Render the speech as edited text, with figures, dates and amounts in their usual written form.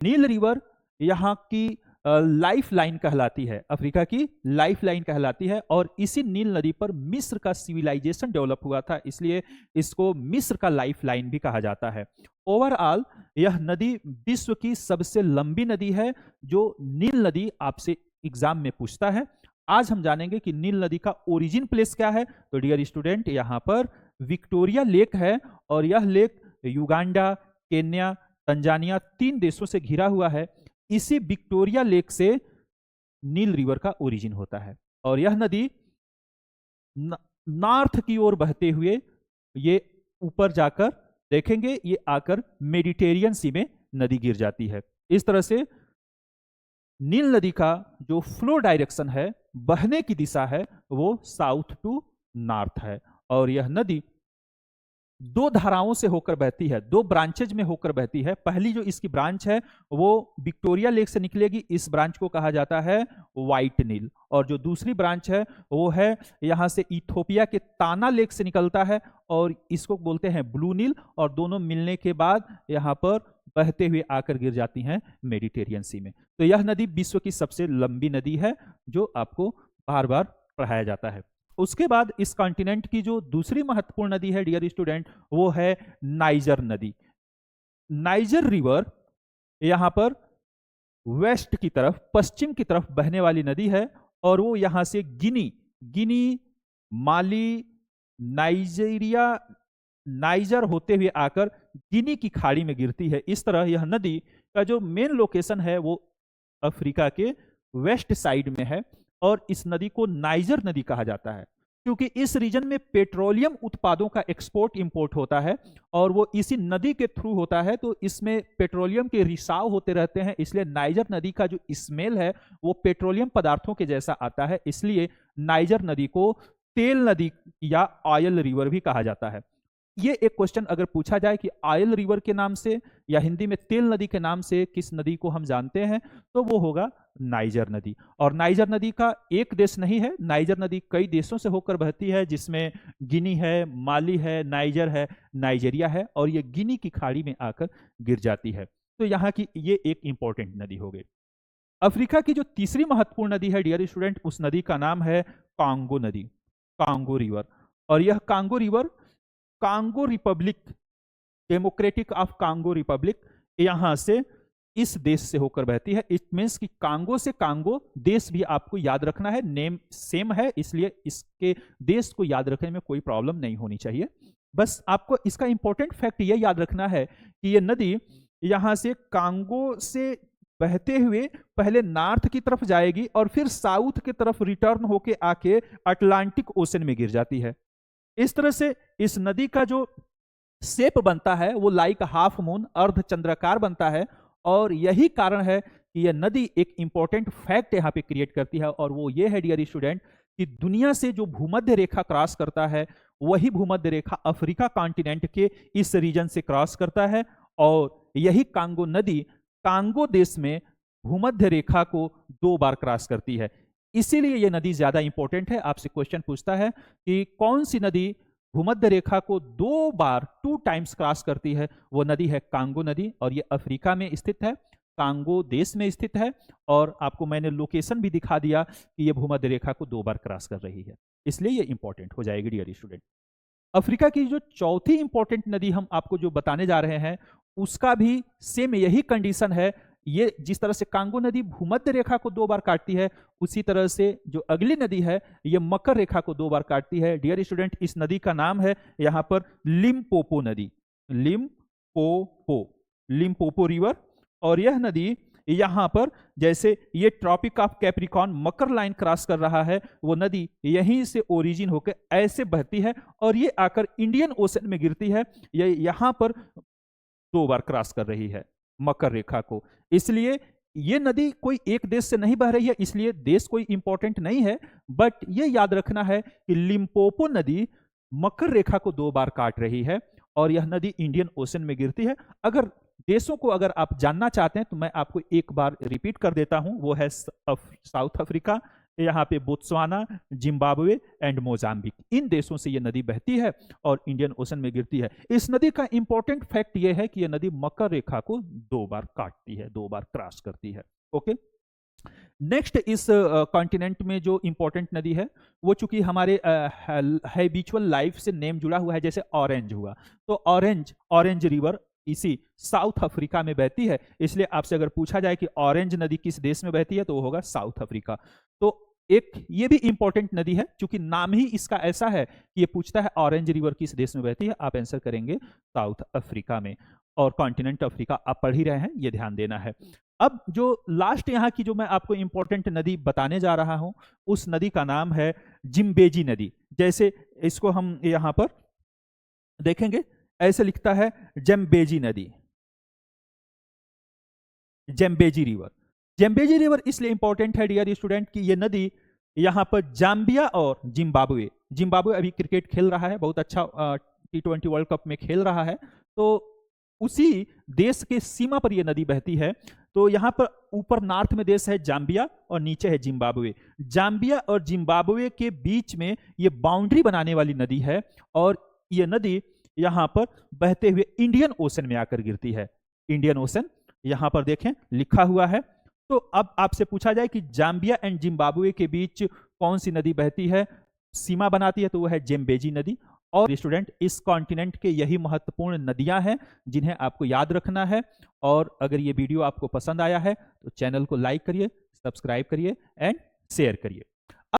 नील river यहाँ की life line कहलाती है, अफ्रीका की लाइफ लाइन कहलाती है, और इसी नील नदी पर मिस्र का सिविलाइजेशन डेवलप हुआ था, इसलिए इसको मिस्र का लाइफ लाइन भी कहा जाता है। ओवरऑल यह नदी विश्व की सबसे लंबी नदी है। जो नील नदी आपसे एग्जाम में पूछता है। आज हम जानेंगे कि नील नदी का ओरिजिन प्लेस क्या है। तो डियर स्टूडेंट, यहाँ पर विक्टोरिया लेक है, और यह लेक युगांडा, केन्या, तंजानिया 3 देशों से घिरा हुआ है। इसी विक्टोरिया लेक से नील रिवर का ओरिजिन होता है, और यह नदी नॉर्थ की ओर बहते हुए ये ऊपर जाकर देखेंगे, ये आकर मेडिटेरियन सी में नदी गिर जाती है। इस तरह से नील नदी का जो फ्लो डायरेक्शन है, बहने की दिशा है, वो साउथ टू नॉर्थ है। और यह नदी 2 धाराओं से होकर बहती है, 2 ब्रांचेज में होकर बहती है। पहली जो इसकी ब्रांच है वो विक्टोरिया लेक से निकलेगी, इस ब्रांच को कहा जाता है व्हाइट नील। और जो दूसरी ब्रांच है वो है यहाँ से इथोपिया के ताना लेक से निकलता है, और इसको बोलते हैं ब्लू नील। और दोनों मिलने के बाद यहाँ पर बहते हुए आकर गिर जाती हैं मेडिटेरियन सी में। तो यह नदी विश्व की सबसे लंबी नदी है, जो आपको बार बार पढ़ाया जाता है। उसके बाद इस कॉन्टिनेंट की जो दूसरी महत्वपूर्ण नदी है डियर स्टूडेंट, वो है नाइजर नदी। नाइजर रिवर यहां पर वेस्ट की तरफ, पश्चिम की तरफ बहने वाली नदी है, और वो यहां से गिनी, माली, नाइजीरिया, नाइजर होते हुए आकर गिनी की खाड़ी में गिरती है। इस तरह यह नदी का जो मेन लोकेशन है वो अफ्रीका के वेस्ट साइड में है, और इस नदी को नाइजर नदी कहा जाता है, क्योंकि इस रीजन में पेट्रोलियम उत्पादों का एक्सपोर्ट इंपोर्ट होता है, और वो इसी नदी के थ्रू होता है। तो इसमें पेट्रोलियम के रिसाव होते रहते हैं, इसलिए नाइजर नदी का जो स्मेल है वो पेट्रोलियम पदार्थों के जैसा आता है, इसलिए नाइजर नदी को तेल नदी या ऑयल रिवर भी कहा जाता है। ये एक क्वेश्चन अगर पूछा जाए कि ऑयल रिवर के नाम से या हिंदी में तेल नदी के नाम से किस नदी को हम जानते हैं, तो वो होगा नाइजर नदी। और नाइजर नदी का एक देश नहीं है, नाइजर नदी कई देशों से होकर बहती है, जिसमें गिनी है, माली है, नाइजर है, नाइजीरिया है, और ये गिनी की खाड़ी में आकर गिर जाती है। तो यहाँ की ये एक इंपॉर्टेंट नदी हो गई। अफ्रीका की जो तीसरी महत्वपूर्ण नदी है डियर स्टूडेंट, उस नदी का नाम है कांगो नदी, कांगो रिवर। और यह Congo river Congo Republic, democratic of Congo Republic, यहां से इस देश से होकर बहती है। इट मीन्स कि कांगो से कांगो देश भी आपको याद रखना है, नेम सेम है, इसलिए इसके देश को याद रखने में कोई प्रॉब्लम नहीं होनी चाहिए। बस आपको इसका इंपॉर्टेंट फैक्ट यह याद रखना है कि यह नदी यहां से कांगो से बहते हुए पहले नॉर्थ की तरफ जाएगी, और फिर साउथ की तरफ रिटर्न होके आके अटलांटिक ओशन में गिर जाती है। इस तरह से इस नदी का जो शेप बनता है वो लाइक हाफ मून, अर्ध चंद्राकार बनता है, और यही कारण है कि यह नदी एक इंपॉर्टेंट फैक्ट यहाँ पे क्रिएट करती है, और वो ये है डियर स्टूडेंट कि दुनिया से जो भूमध्य रेखा क्रॉस करता है, वही भूमध्य रेखा अफ्रीका कॉन्टिनेंट के इस रीजन से क्रॉस करता है, और यही कांगो नदी कांगो देश में भूमध्य रेखा को 2 बार क्रॉस करती है। इसीलिए यह नदी ज्यादा इंपॉर्टेंट है। आपसे क्वेश्चन पूछता है कि कौन सी नदी भूमध्य रेखा को 2 बार 2 टाइम्स क्रॉस करती है, वो नदी है कांगो नदी, और ये अफ्रीका में स्थित है, कांगो देश में स्थित है। और आपको मैंने लोकेशन भी दिखा दिया कि ये भूमध्य रेखा को 2 बार क्रॉस कर रही है, इसलिए ये इंपॉर्टेंट हो जाएगी डियर स्टूडेंट। अफ्रीका की जो चौथी इंपॉर्टेंट नदी हम आपको जो बताने जा रहे हैं, उसका भी सेम यही कंडीशन है। ये जिस तरह से कांगो नदी भूमध्य रेखा को 2 बार काटती है, उसी तरह से जो अगली नदी है ये मकर रेखा को 2 बार काटती है। डियर स्टूडेंट, इस नदी का नाम है यहाँ पर लिम्पोपो नदी, लिम्पोपो रिवर। और यह नदी यहाँ पर जैसे ये ट्रॉपिक ऑफ कैप्रिकॉर्न मकर लाइन क्रॉस कर रहा है, वो नदी यहीं से ओरिजिन होकर ऐसे बहती है, और ये आकर इंडियन ओशन में गिरती है। ये यहाँ पर 2 बार क्रॉस कर रही है मकर रेखा को, इसलिए ये नदी कोई एक देश से नहीं बह रही है, इसलिए देश कोई इंपॉर्टेंट नहीं है। बट ये याद रखना है कि लिम्पोपो नदी मकर रेखा को 2 बार काट रही है, और यह नदी इंडियन ओशन में गिरती है। अगर देशों को अगर आप जानना चाहते हैं तो मैं आपको एक बार रिपीट कर देता हूं, वो है साउथ अफ्रीका, यहाँ पे बोत्सवाना, जिम्बाब्वे एंड मोजाम्बिक, इन देशों से ये नदी बहती है और इंडियन ओशन में गिरती है। इस नदी का इंपॉर्टेंट फैक्ट ये है कि यह नदी मकर रेखा को 2 बार काटती है, 2 बार क्रॉस करती है। ओके, नेक्स्ट इस कॉन्टिनेंट में जो इंपॉर्टेंट नदी है वो चूंकि हमारे हैबिचुअल लाइफ से नेम जुड़ा हुआ है, जैसे ऑरेंज हुआ, तो ऑरेंज रिवर इसी साउथ अफ्रीका में बहती है। इसलिए आपसे अगर पूछा जाए कि ऑरेंज नदी किस देश में बहती है तो वो होगा साउथ अफ्रीका। तो एक ये भी इंपॉर्टेंट नदी है, क्योंकि नाम ही इसका ऐसा है कि ये पूछता है ऑरेंज रिवर किस देश में बहती है, आप आंसर करेंगे साउथ अफ्रीका में। और कॉन्टिनेंट अफ्रीका आप पढ़ ही रहे हैं, ये ध्यान देना है। अब जो लास्ट यहाँ की जो मैं आपको इंपॉर्टेंट नदी बताने जा रहा हूं, उस नदी का नाम है जिम्बेजी नदी। जैसे इसको हम यहां पर देखेंगे, ऐसे लिखता है जम्बेजी नदी, जम्बेजी रिवर। जम्बेजी रिवर इसलिए इंपॉर्टेंट है डियर स्टूडेंट कि ये नदी यहाँ पर जाम्बिया और जिम्बाब्वे अभी क्रिकेट खेल रहा है, बहुत अच्छा T20 वर्ल्ड कप में खेल रहा है, तो उसी देश के सीमा पर यह नदी बहती है। तो यहाँ पर ऊपर नॉर्थ में देश है जाम्बिया और नीचे है जिम्बाब्वे। जाम्बिया और जिम्बाब्वे के बीच में ये बाउंड्री बनाने वाली नदी है, और यह नदी यहाँ पर बहते हुए इंडियन ओशन में आकर गिरती है। इंडियन ओशन यहाँ पर देखें लिखा हुआ है। तो अब आपसे पूछा जाए कि जाम्बिया एंड जिम्बाब्वे के बीच कौन सी नदी बहती है, सीमा बनाती है, तो वह है जेम्बेजी नदी। और स्टूडेंट, इस कॉन्टिनेंट के यही महत्वपूर्ण नदियां हैं जिन्हें आपको याद रखना है। और अगर ये वीडियो आपको पसंद आया है तो चैनल को लाइक करिए, सब्सक्राइब करिए एंड शेयर करिए।